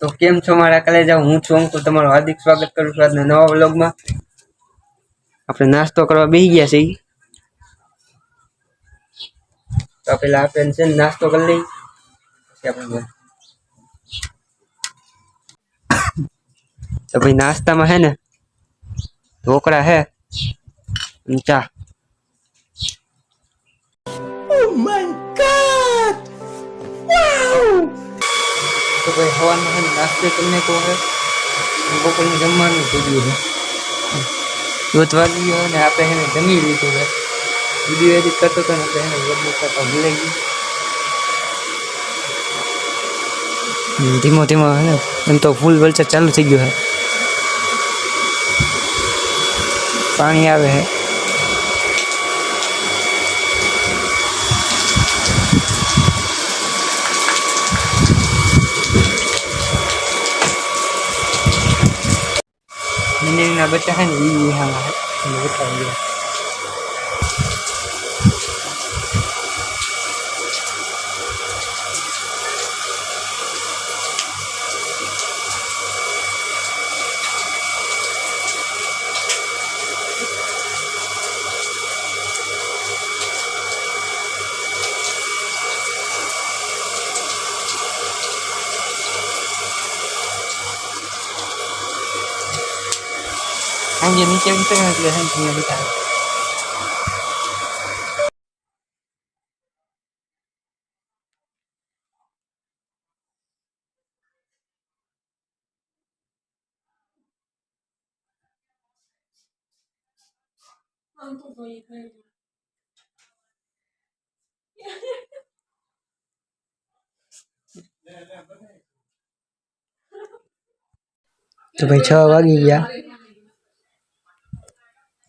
તો કેમ છો મારા કલેજા? હું છું અંકુર, તમારું હાર્દિક સ્વાગત કરું છું આજના નવા વ્લોગમાં. આપણે નાસ્તો કરવા બેસી ગયા છીએ. તો પેલા આપણે છે ને નાસ્તો કરી લઈ પછી આપણે તો ભાઈ નાસ્તામાં હે ને ઢોકળા હે અને ચા. Oh my god! Wow! તો ભાઈ હવારમાં હે નાસ્તો તમને કહો હે બપોરનું જમવાનું થઈ ગયું છે. 2 વાગી ગયો ને આપણે એને જમી લીધું છે. વિડીયો એડિટ કરતો હતો ને આપણે એને વ્લોગ કરતા ભૂલાઈ ગયું. ધીમો ધીમો હે ને એમ તો ફૂલ વલચર ચાલુ થઈ ગયું છે. પાણી આવે છે. મીંડળીના બચ્ચા છે ને એ વિહામાં છે બતાવી દે. Anh nhìn trên cái này là anh nhìn đi cả. તો ભાઈ 6 વાગી ગયા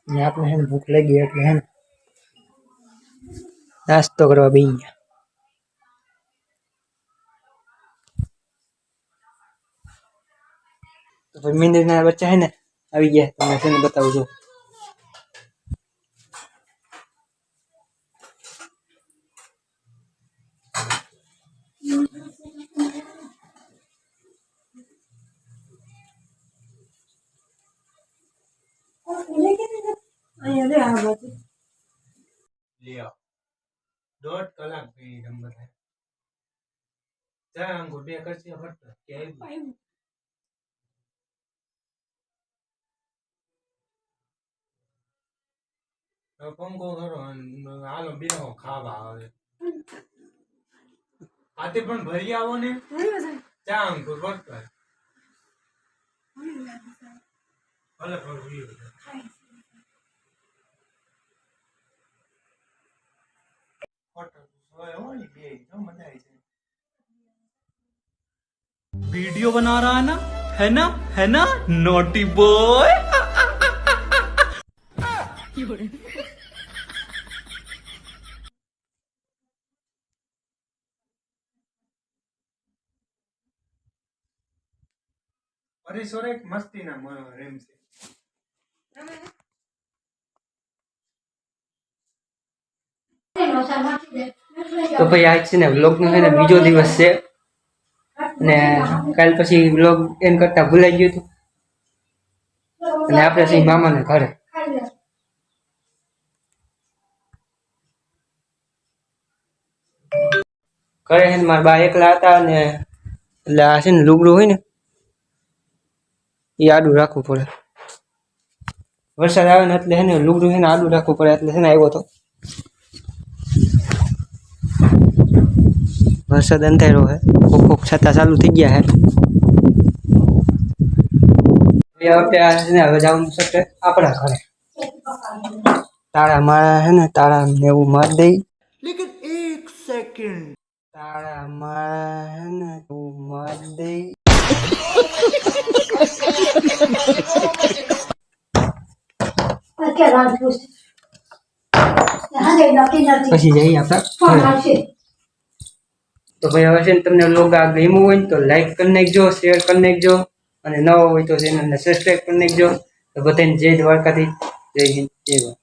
ને આપણે હે ભૂખ લાગી એટલે હે નાસ્તો કરવા બેસી ગયા. તો ભાઈ મીંડળીના બચ્ચા હે ને આવી ગયા. તમને છે ને બતાવું છું. લ્યો 1.5 કલાક પી નંબર હે જા અંગુર બે કરસી ફટ કે આવ્યું તો પંકો કરો હાલો બેહો ખાવા આવે આતે પણ ભરી આવો ને જા અંગુર ફટ ભલે ભરી ખાઈ वीडियो बना रहा है ना नोटी बॉय. અરે સોરે મસ્તી ના રેમ છે. તો ભાઈ આજ છે ને વ્લોગ નો છે ને બીજો દિવસ છે અને કાલ પછી વ્લોગ એન્ડ કરતા ભૂલાઈ ગયું હતું અને આપણે છે મામાને ઘરે. ઘરે છે ને મારા બા એકલા હતા ને એટલે આ છે ને લુગડું હોય ને એ આડું રાખવું પડે. વરસાદ આવે ને એટલે છે ને લુગડું છે ને આડું રાખવું પડે એટલે છે ને આવ્યો હતો. વરસાદ અંધારો હે કોક કોક છતાં ચાલુ થઈ ગયા હે. હવે જવાનું છે આપણા ઘરે. તાળા મારા હે ને તાળા ને એવું મારી દઈ. लेकिन एक सेकंड તાળા મારા હે ને એવું મારી દઈ. પછી જઈએ આપણે. તો ભાઈ હવે છે ને તમને વ્લોગ આ ગમ્યું હોય તો લાઈક કરી નાખજો, શેર કરી નાખજો અને નવો હોય તો ચેનલને સબસ્ક્રાઈબ કરી નાખજો. તો બધાને જય દ્વારકાથી, જય હિન્દ, જય ભારત.